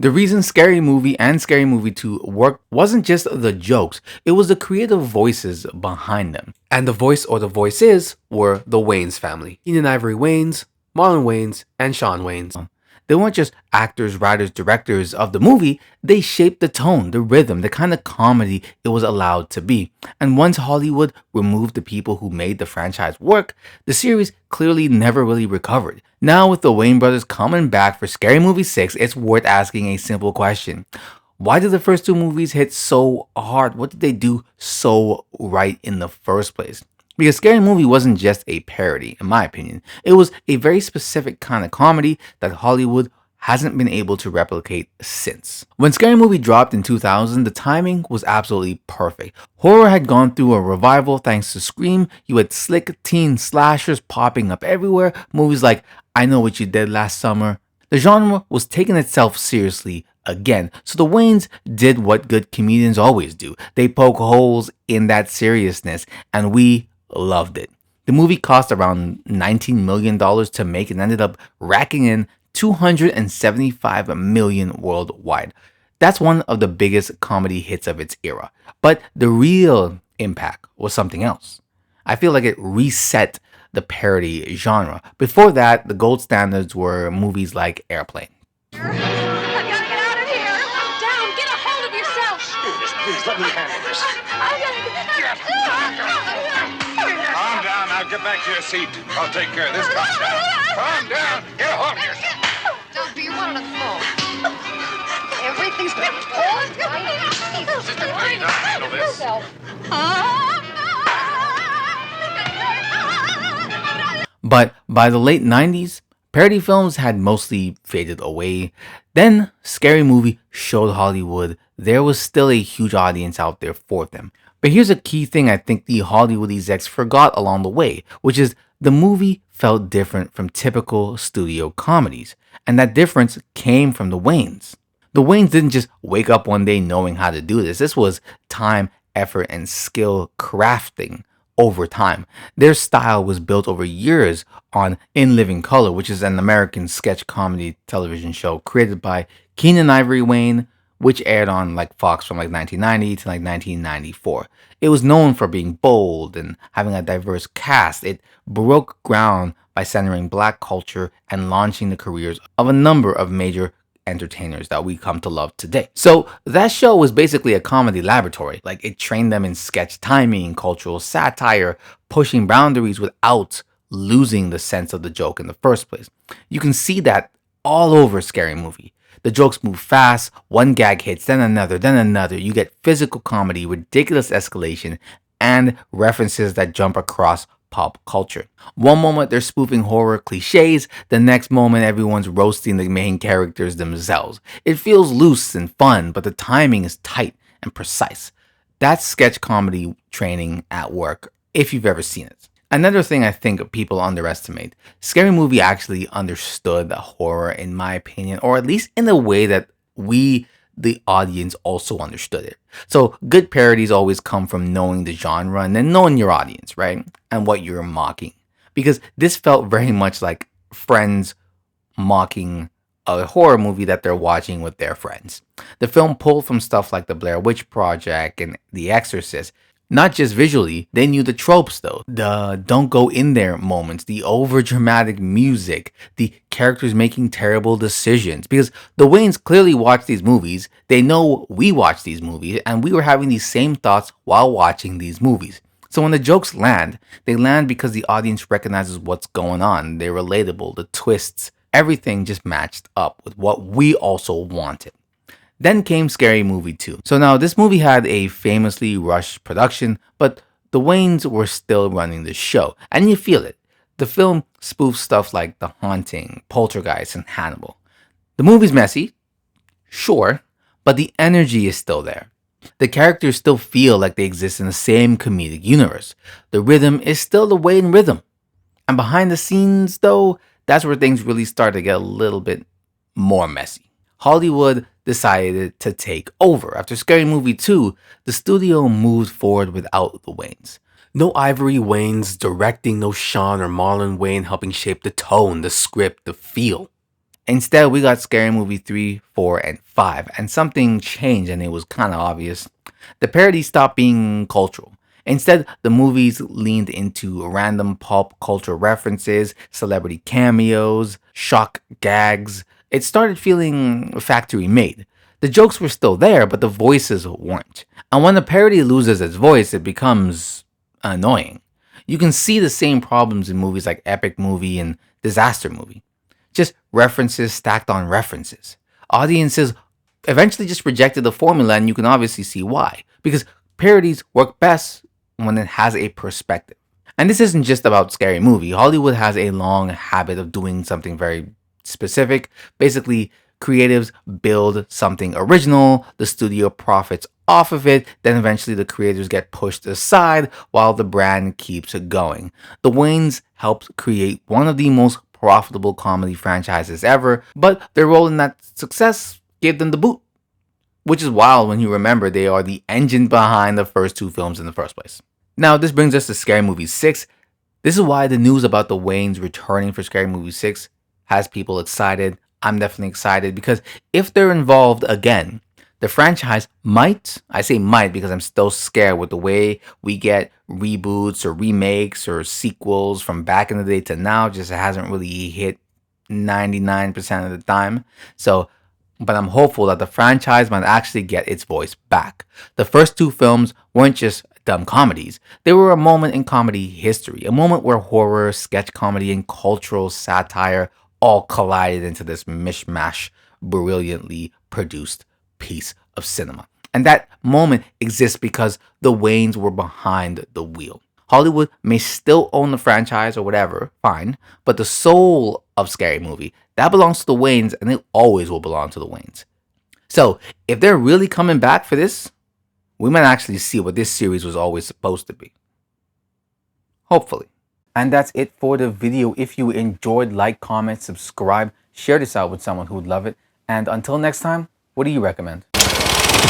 The reason Scary Movie and Scary Movie 2 worked wasn't just the jokes, it was the creative voices behind them. And the voice or the voices were the Wayans family. Keenan Ivory Wayans, Marlon Wayans, and Sean Wayans. They weren't just actors, writers, directors of the movie, they shaped the tone, the rhythm, the kind of comedy it was allowed to be. And once Hollywood removed the people who made the franchise work, the series clearly never really recovered. Now with the Wayans brothers coming back for Scary Movie 6, it's worth asking a simple question. Why did the first two movies hit so hard? What did they do so right in the first place? Because Scary Movie wasn't just a parody, in my opinion. It was a very specific kind of comedy that Hollywood hasn't been able to replicate since. When Scary Movie dropped in 2000, the timing was absolutely perfect. Horror had gone through a revival thanks to Scream. You had slick teen slashers popping up everywhere, movies like I Know What You Did Last Summer. The genre was taking itself seriously again, so the Wayans did what good comedians always do. They poke holes in that seriousness, and we loved it. The movie cost around $19 million to make and ended up racking in $275 million worldwide. That's one of the biggest comedy hits of its era. But the real impact was something else. I feel like it reset the parody genre. Before that, the gold standards were movies like Airplane. I've got to get out of here! Down! Get a hold of yourself! Please, let me handle this. I've got to Calm down. Now get back to your seat. I'll take care of this. Calm down. Calm down. Get a hold of yourself. Don't be one on the phone. Everything's been all right. Sister, please, I'll handle this. But by the late 90s, parody films had mostly faded away. Then, Scary Movie showed Hollywood there was still a huge audience out there for them. But here's a key thing I think the Hollywood execs forgot along the way, which is the movie felt different from typical studio comedies. And that difference came from the Wayans. The Wayans didn't just wake up one day knowing how to do this. This was time, effort, and skill crafting over time. Their style was built over years on In Living Color, which is an American sketch comedy television show created by Keenan Ivory Wayans, which aired on Fox from 1990 to 1994. It was known for being bold and having a diverse cast. It broke ground by centering black culture and launching the careers of a number of major entertainers that we come to love today. So that show was basically a comedy laboratory. It trained them in sketch timing, cultural satire, pushing boundaries without losing the sense of the joke in the first place. You can see that all over Scary Movie. The jokes move fast, one gag hits, then another. You get physical comedy, ridiculous escalation, and references that jump across pop culture. One moment they're spoofing horror cliches, the next moment everyone's roasting the main characters themselves. It feels loose and fun, but the timing is tight and precise. That's sketch comedy training at work, if you've ever seen it. Another thing I think people underestimate, Scary Movie actually understood the horror, in my opinion, or at least in a way that we, the audience, also understood it. So good parodies always come from knowing the genre and then knowing your audience, right? And what you're mocking. Because this felt very much like friends mocking a horror movie that they're watching with their friends. The film pulled from stuff like The Blair Witch Project and The Exorcist. Not just visually, they knew the tropes though. The don't go in there moments, the over-dramatic music, the characters making terrible decisions. Because the Wayans clearly watched these movies, they know we watch these movies, and we were having these same thoughts while watching these movies. So when the jokes land, they land because the audience recognizes what's going on. They're relatable, the twists, everything just matched up with what we also wanted. Then came Scary Movie 2. So now this movie had a famously rushed production, but the Wayans were still running the show, and you feel it. The film spoofs stuff like The Haunting, Poltergeist, and Hannibal. The movie's messy, sure, but the energy is still there. The characters still feel like they exist in the same comedic universe. The rhythm is still the Wayans rhythm. And behind the scenes, though, that's where things really start to get a little bit more messy. Hollywood decided to take over. After Scary Movie 2, the studio moved forward without the Wayans. No Ivory Wayans directing, no Sean or Marlon Wayans helping shape the tone, the script, the feel. Instead, we got Scary Movie 3, 4, and 5, and something changed and it was kind of obvious. The parody stopped being cultural. Instead, the movies leaned into random pop culture references, celebrity cameos, shock gags. It started feeling factory made. The jokes were still there, but the voices weren't. And when a parody loses its voice, it becomes annoying. You can see the same problems in movies like Epic Movie and Disaster Movie. Just references stacked on references. Audiences eventually just rejected the formula, and you can obviously see why. Because parodies work best when it has a perspective. And this isn't just about Scary Movie. Hollywood has a long habit of doing something very specific. Basically, creatives build something original, the studio profits off of it, then eventually the creators get pushed aside while the brand keeps going. The Wayans helped create one of the most profitable comedy franchises ever, but their role in that success gave them the boot. Which is wild when you remember they are the engine behind the first two films in the first place. Now, this brings us to Scary Movie 6. This is why the news about the Wayans returning for Scary Movie 6 has people excited. I'm definitely excited because if they're involved again, the franchise might, I say might because I'm still scared with the way we get reboots or remakes or sequels from back in the day to now, just hasn't really hit 99% of the time. So, but I'm hopeful that the franchise might actually get its voice back. The first two films weren't just dumb comedies. They were a moment in comedy history, a moment where horror, sketch comedy, and cultural satire all collided into this mishmash, brilliantly produced piece of cinema. And that moment exists because the Wayans were behind the wheel. Hollywood may still own the franchise or whatever, fine, but the soul of Scary Movie, that belongs to the Wayans and it always will belong to the Wayans. So, if they're really coming back for this, we might actually see what this series was always supposed to be. Hopefully. And that's it for the video. If you enjoyed, like, comment, subscribe, share this out with someone who would love it. And until next time, what do you recommend?